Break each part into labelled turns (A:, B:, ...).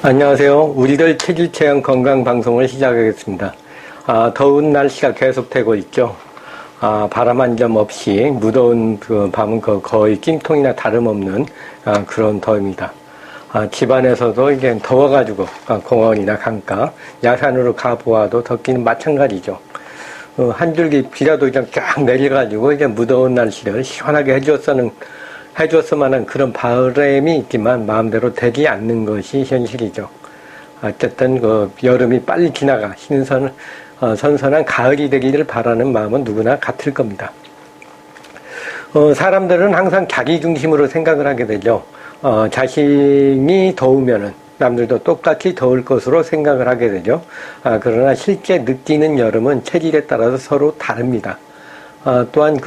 A: 안녕하세요. 우리들 체질 체형 건강 방송을 시작하겠습니다. 더운 날씨가 계속되고 있죠. 바람 한 점 없이 무더운 그 밤은 거의 찜통이나 다름없는 그런 더위입니다. 집안에서도 이제 더워가지고 공원이나 강가, 야산으로 가보아도 덥기는 마찬가지죠. 한 줄기 비라도 그냥 쫙 내려가지고 이제 무더운 날씨를 시원하게 해주었으면 하는 그런 바람이 있지만 마음대로 되지 않는 것이 현실이죠. 어쨌든 여름이 빨리 지나가 선선한 가을이 되기를 바라는 마음은 누구나 같을 겁니다. 사람들은 항상 자기 중심으로 생각을 하게 되죠. 자신이 더우면은 남들도 똑같이 더울 것으로 생각을 하게 되죠. 그러나 실제 느끼는 여름은 체질에 따라서 서로 다릅니다. 또한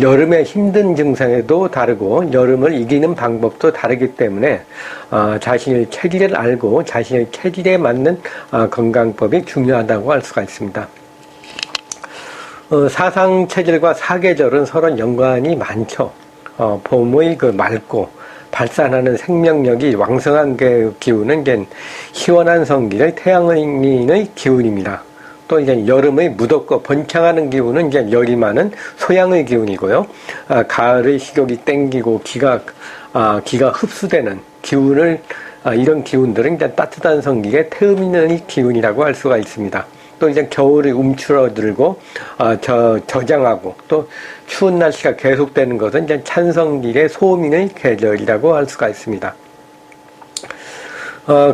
A: 여름의 힘든 증상에도 다르고 여름을 이기는 방법도 다르기 때문에 자신의 체질을 알고 자신의 체질에 맞는 건강법이 중요하다고 할 수가 있습니다. 사상 체질과 사계절은 서로 연관이 많죠. 봄의 맑고 발산하는 생명력이 왕성한 기운은 이제 시원한 성질의 태양의 기운입니다. 또 이제 여름의 무덥고 번창하는 기운은 이제 열이 많은 소양의 기운이고요. 가을의 식욕이 땡기고 기가 흡수되는 기운을 이런 기운들은 이제 따뜻한 성질의 태음인의 기운이라고 할 수가 있습니다. 또 이제 겨울이 움츠러들고 저장하고 또 추운 날씨가 계속되는 것은 이제 찬성질의 소음인의 계절이라고 할 수가 있습니다.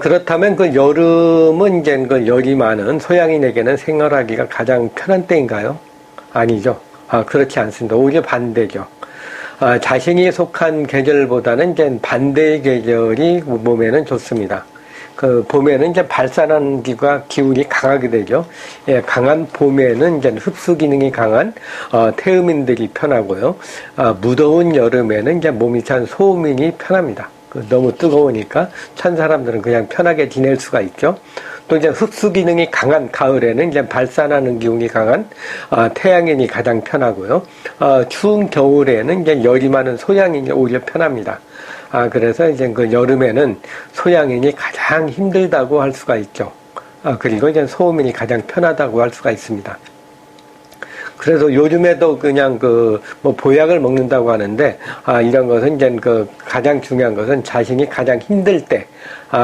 A: 그렇다면 여름은 이제 열이 많은 소양인에게는 생활하기가 가장 편한 때인가요? 아니죠. 그렇지 않습니다. 오히려 반대죠. 자신이 속한 계절보다는 이제 반대의 계절이 몸에는 좋습니다. 봄에는 이제 발산하는 기운이 강하게 되죠. 예, 강한 봄에는 이제 흡수 기능이 강한 태음인들이 편하고요. 무더운 여름에는 이제 몸이 찬 소음인이 편합니다. 너무 뜨거우니까 찬 사람들은 그냥 편하게 지낼 수가 있죠. 또 이제 흡수 기능이 강한 가을에는 이제 발산하는 기운이 강한 태양인이 가장 편하고요. 추운 겨울에는 이제 열이 많은 소양인이 오히려 편합니다. 그래서 이제 여름에는 소양인이 가장 힘들다고 할 수가 있죠. 그리고 이제 소음인이 가장 편하다고 할 수가 있습니다. 그래서 요즘에도 그냥 보약을 먹는다고 하는데, 이런 것은 이제 가장 중요한 것은 자신이 가장 힘들 때,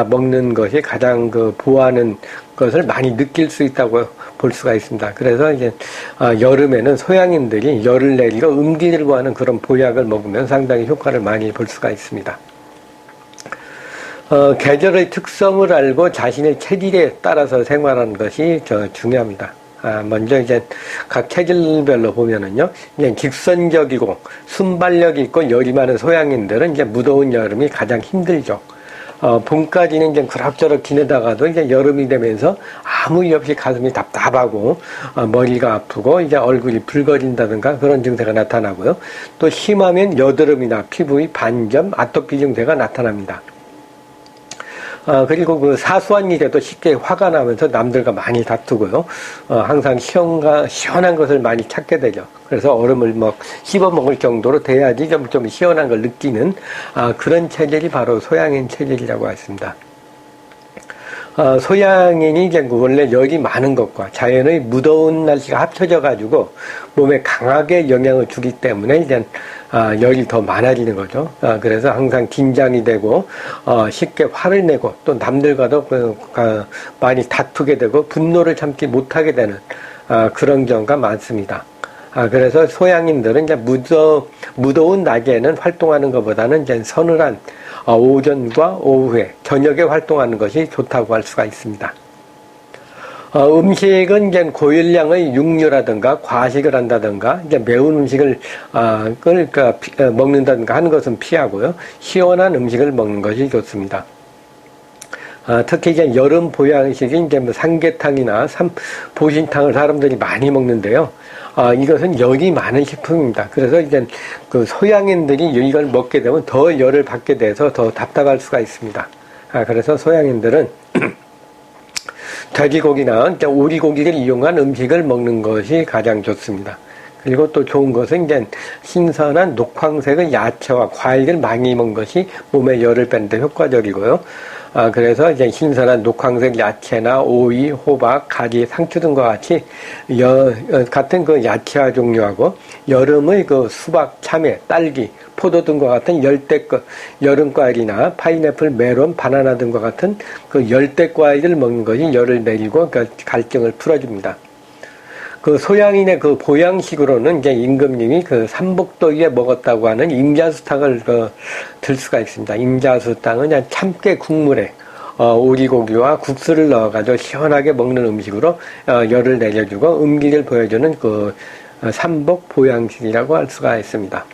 A: 먹는 것이 가장 보호하는 것을 많이 느낄 수 있다고 볼 수가 있습니다. 그래서 이제, 여름에는 소양인들이 열을 내리고 음기를 구하는 그런 보약을 먹으면 상당히 효과를 많이 볼 수가 있습니다. 계절의 특성을 알고 자신의 체질에 따라서 생활하는 것이 중요합니다. 먼저 이제 각 체질별로 보면은요, 이제 직선적이고 순발력이 있고 열이 많은 소양인들은 이제 무더운 여름이 가장 힘들죠. 봄까지는 이제 그럭저럭 지내다가도 이제 여름이 되면서 아무 이유 없이 가슴이 답답하고, 머리가 아프고, 이제 얼굴이 붉어진다든가 그런 증세가 나타나고요. 또 심하면 여드름이나 피부의 반점, 아토피 증세가 나타납니다. 그리고 사소한 일에도 쉽게 화가 나면서 남들과 많이 다투고요. 항상 시원한 것을 많이 찾게 되죠. 그래서 얼음을 씹어 먹을 정도로 돼야지 좀 시원한 걸 느끼는, 그런 체질이 바로 소양인 체질이라고 했습니다. 소양인이 이제 원래 열이 많은 것과 자연의 무더운 날씨가 합쳐져가지고 몸에 강하게 영향을 주기 때문에 이제 열이 더 많아지는 거죠. 그래서 항상 긴장이 되고 쉽게 화를 내고 또 남들과도 많이 다투게 되고 분노를 참지 못하게 되는 그런 경우가 많습니다. 그래서 소양인들은 이제 무더운 낮에는 활동하는 것보다는 이제 서늘한 오전과 오후에 저녁에 활동하는 것이 좋다고 할 수가 있습니다. 음식은 이제 고열량의 육류라든가 과식을 한다든가 이제 매운 음식을 먹는다든가 하는 것은 피하고요. 시원한 음식을 먹는 것이 좋습니다. 특히 이제 여름 보양식이 이제 삼계탕이나 보신탕을 사람들이 많이 먹는데요. 이것은 열이 많은 식품입니다. 그래서 이제 소양인들이 이걸 먹게 되면 더 열을 받게 돼서 더 답답할 수가 있습니다. 그래서 소양인들은 돼지고기나 오리고기를 이용한 음식을 먹는 것이 가장 좋습니다. 그리고 또 좋은 것은 이제 신선한 녹황색의 야채와 과일을 많이 먹는 것이 몸에 열을 빼는 데 효과적이고요. 그래서 이제 신선한 녹황색 야채나 오이, 호박, 가지, 상추 등과 같이 같은 그 야채와 종류하고 여름의 그 수박, 참외, 딸기, 포도 등과 같은 여름과일이나 파인애플, 메론, 바나나 등과 같은 그 열대과일을 먹는 것이 열을 내리고 그 갈증을 풀어줍니다. 그 소양인의 그 보양식으로는 이제 임금님이 그 삼복도위에 먹었다고 하는 임자수탕을 들 수가 있습니다. 임자수탕은 그냥 참깨 국물에 오리고기와 국수를 넣어가지고 시원하게 먹는 음식으로 열을 내려주고 음기를 보여주는 그 삼복 보양식이라고 할 수가 있습니다.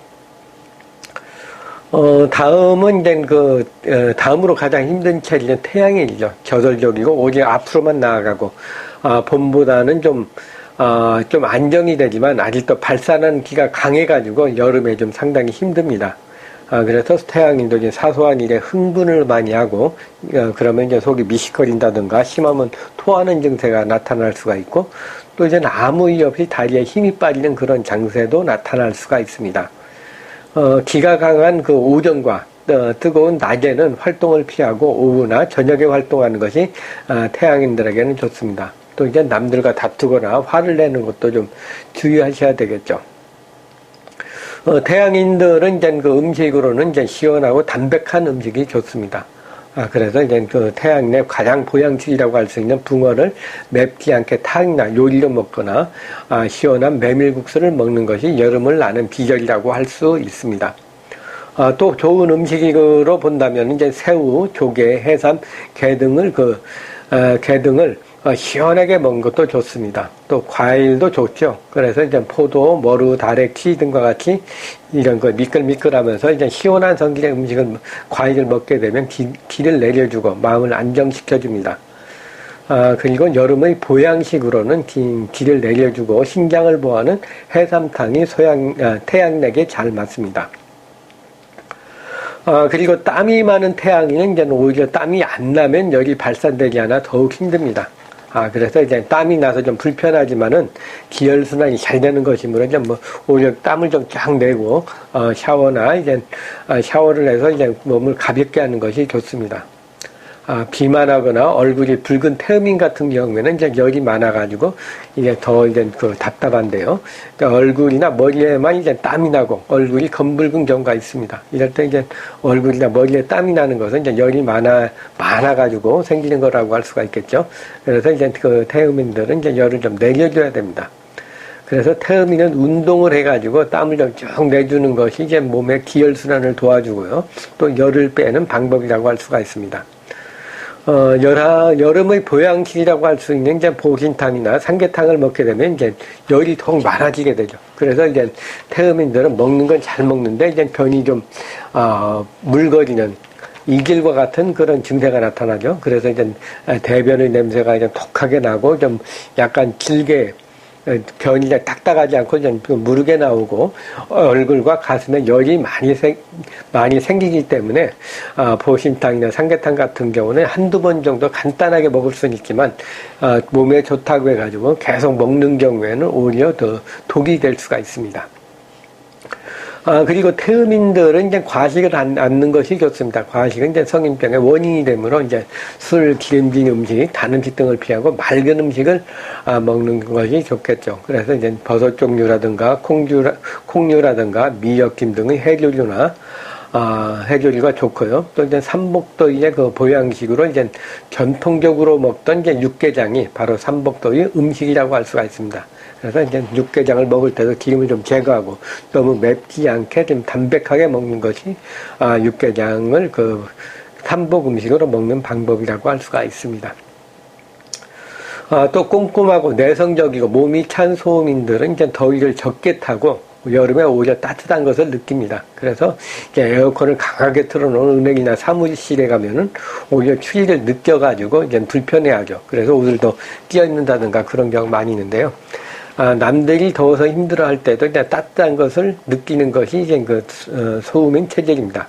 A: 다음은 이제 다음으로 가장 힘든 체리는 태양일이죠. 저절적이고 오직 앞으로만 나아가고 봄보다는 좀 안정이 되지만 아직도 발산하는 기가 강해가지고 여름에 좀 상당히 힘듭니다. 그래서 태양인도 이제 사소한 일에 흥분을 많이 하고, 그러면 이제 속이 미식거린다든가 심하면 토하는 증세가 나타날 수가 있고, 또 이제 아무 이유 없이 다리에 힘이 빠지는 그런 장세도 나타날 수가 있습니다. 기가 강한 그 오전과 뜨거운 낮에는 활동을 피하고 오후나 저녁에 활동하는 것이 태양인들에게는 좋습니다. 또 이제 남들과 다투거나 화를 내는 것도 좀 주의하셔야 되겠죠. 태양인들은 이제 그 음식으로는 이제 시원하고 담백한 음식이 좋습니다. 그래서 이제 그 태양인의 가장 보양식이라고 할 수 있는 붕어를 맵지 않게 탕이나 요리로 먹거나 시원한 메밀국수를 먹는 것이 여름을 나는 비결이라고 할 수 있습니다. 또 좋은 음식으로 본다면 이제 새우, 조개, 해삼, 게 등을 시원하게 먹는 것도 좋습니다. 또 과일도 좋죠. 그래서 이제 포도, 머루, 다래키 등과 같이 이런 거 미끌미끌하면서 이제 시원한 성질의 과일을 먹게 되면 기를 내려주고 마음을 안정시켜줍니다. 그리고 여름의 보양식으로는 기를 내려주고 신장을 보호하는 해삼탕이 태양에게 잘 맞습니다. 그리고 땀이 많은 태양인은 이제 오히려 땀이 안 나면 열이 발산되지 않아 더욱 힘듭니다. 그래서 이제 땀이 나서 좀 불편하지만은 기혈순환이 잘 되는 것이므로 이제 오히려 땀을 좀 쫙 내고, 샤워나 이제, 샤워를 해서 이제 몸을 가볍게 하는 것이 좋습니다. 비만하거나 얼굴이 붉은 태음인 같은 경우에는 이제 열이 많아가지고 이게 더 이제 답답한데요. 그러니까 얼굴이나 머리에만 이제 땀이 나고 얼굴이 검붉은 경우가 있습니다. 이럴 때 이제 얼굴이나 머리에 땀이 나는 것은 이제 열이 많아가지고 생기는 거라고 할 수가 있겠죠. 그래서 이제 그 태음인들은 이제 열을 좀 내려줘야 됩니다. 그래서 태음인은 운동을 해가지고 땀을 좀 쭉 내주는 것이 이제 몸의 기혈순환을 도와주고요. 또 열을 빼는 방법이라고 할 수가 있습니다. 여름의 보양식이라고 할 수 있는 이제 보신탕이나 삼계탕을 먹게 되면 이제 열이 더욱 많아지게 되죠. 그래서 이제 태음인들은 먹는 건 잘 먹는데 이제 변이 좀, 물거리는 이길과 같은 그런 증세가 나타나죠. 그래서 이제 대변의 냄새가 이제 독하게 나고 좀 약간 길게 변이 딱딱하지 않고 좀 무르게 나오고 얼굴과 가슴에 열이 많이 생기기 때문에 보신탕이나 삼계탕 같은 경우는 한두 번 정도 간단하게 먹을 수는 있지만 몸에 좋다고 해가지고 계속 먹는 경우에는 오히려 더 독이 될 수가 있습니다. 그리고 태음인들은 이제 과식을 않는 것이 좋습니다. 과식은 이제 성인병의 원인이 되므로 이제 술, 기름진 음식, 단 음식 등을 피하고 맑은 음식을 먹는 것이 좋겠죠. 그래서 이제 버섯 종류라든가 콩류라든가 미역김 등의 해조류가 좋고요. 또 이제 삼복도위의 그 보양식으로 이제 전통적으로 먹던 이제 육개장이 바로 삼복도위 음식이라고 할 수가 있습니다. 그래서 이제 육개장을 먹을 때도 기름을 좀 제거하고 너무 맵지 않게 좀 담백하게 먹는 것이 육개장을 그 삼복 음식으로 먹는 방법이라고 할 수가 있습니다. 또 꼼꼼하고 내성적이고 몸이 찬 소음인들은 이제 더위를 적게 타고 여름에 오히려 따뜻한 것을 느낍니다. 그래서 이제 에어컨을 강하게 틀어놓은 은행이나 사무실에 가면은 오히려 추위를 느껴가지고 이제 불편해하죠. 그래서 옷을 더 띄어입는다든가 그런 경우 많이 있는데요. 남들이 더워서 힘들어할 때도 이제 따뜻한 것을 느끼는 것이 이제 소음인 체질입니다.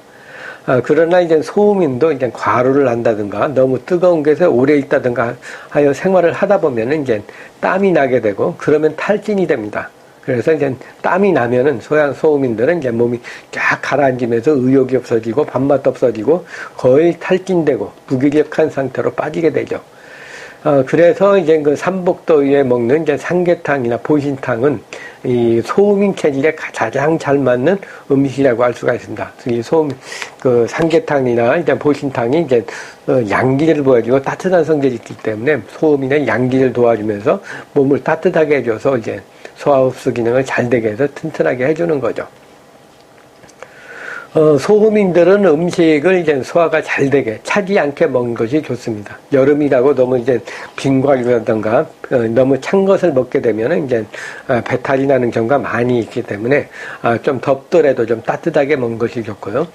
A: 그러나 이제 소음인도 이제 과로를 한다든가 너무 뜨거운 곳에 오래 있다든가 하여 생활을 하다 보면은 이제 땀이 나게 되고 그러면 탈진이 됩니다. 그래서 이제 땀이 나면은 소민들은 이제 몸이 쫙 가라앉으면서 의욕이 없어지고 밥맛 없어지고 거의 탈진되고 무기력한 상태로 빠지게 되죠. 그래서 이제 그 삼복더위에 먹는 이제 삼계탕이나 보신탕은 이 소민 체질에 가장 잘 맞는 음식이라고 할 수가 있습니다. 이 그 삼계탕이나 이제 보신탕이 이제 양기를 도와주고 따뜻한 성질이 있기 때문에 소민의 양기를 도와주면서 몸을 따뜻하게 해줘서 이제 소화흡수 기능을 잘 되게 해서 튼튼하게 해주는 거죠. 소민들은 음식을 이제 소화가 잘 되게 차지 않게 먹는 것이 좋습니다. 여름이라고 너무 이제 빙과류라든가 너무 찬 것을 먹게 되면은 이제 배탈이 나는 경우가 많이 있기 때문에 좀 덥더라도 좀 따뜻하게 먹는 것이 좋고요.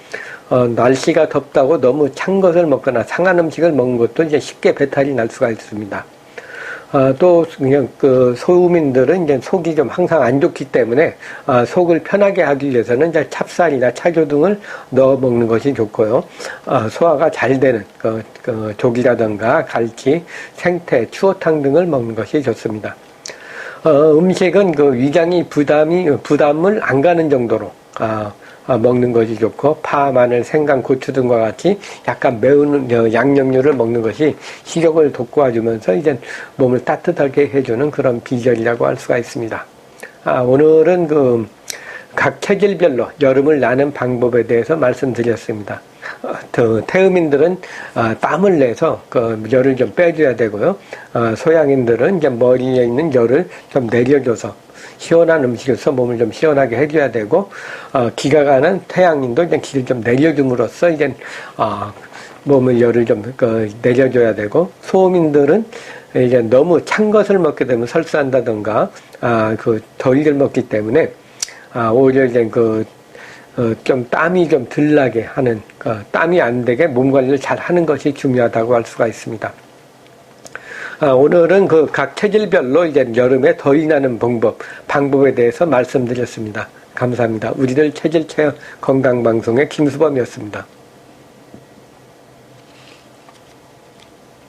A: 날씨가 덥다고 너무 찬 것을 먹거나 상한 음식을 먹는 것도 이제 쉽게 배탈이 날 수가 있습니다. 또 그냥 그 소민들은 이제 속이 좀 항상 안 좋기 때문에 속을 편하게 하기 위해서는 이제 찹쌀이나 차교 등을 넣어 먹는 것이 좋고요. 소화가 잘 되는 그 조기라든가 갈치, 생태, 추어탕 등을 먹는 것이 좋습니다. 음식은 그 위장이 부담을 안 가는 정도로 먹는 것이 좋고, 파, 마늘, 생강, 고추 등과 같이 약간 매운 양념류를 먹는 것이 식욕을 돋궈주면서 이제 몸을 따뜻하게 해주는 그런 비결이라고 할 수가 있습니다. 오늘은 그 각 체질별로 여름을 나는 방법에 대해서 말씀드렸습니다. 태음인들은 땀을 내서 그 열을 좀 빼줘야 되고요. 소양인들은 이제 머리에 있는 열을 좀 내려줘서 시원한 음식에서 몸을 좀 시원하게 해줘야 되고, 기가 가는 태양인도 이제 기를 좀 내려줌으로써 이제 몸의 열을 좀 내려줘야 되고, 소음인들은 이제 너무 찬 것을 먹게 되면 설사한다든가 그 더위를 먹기 때문에 오히려 이제 좀 땀이 좀 덜 나게 하는, 땀이 안 되게 몸 관리를 잘 하는 것이 중요하다고 할 수가 있습니다. 오늘은 그 각 체질별로 이제 여름에 더위 나는 방법에 대해서 말씀드렸습니다. 감사합니다. 우리들 체질 체험 건강방송의 김수범이었습니다.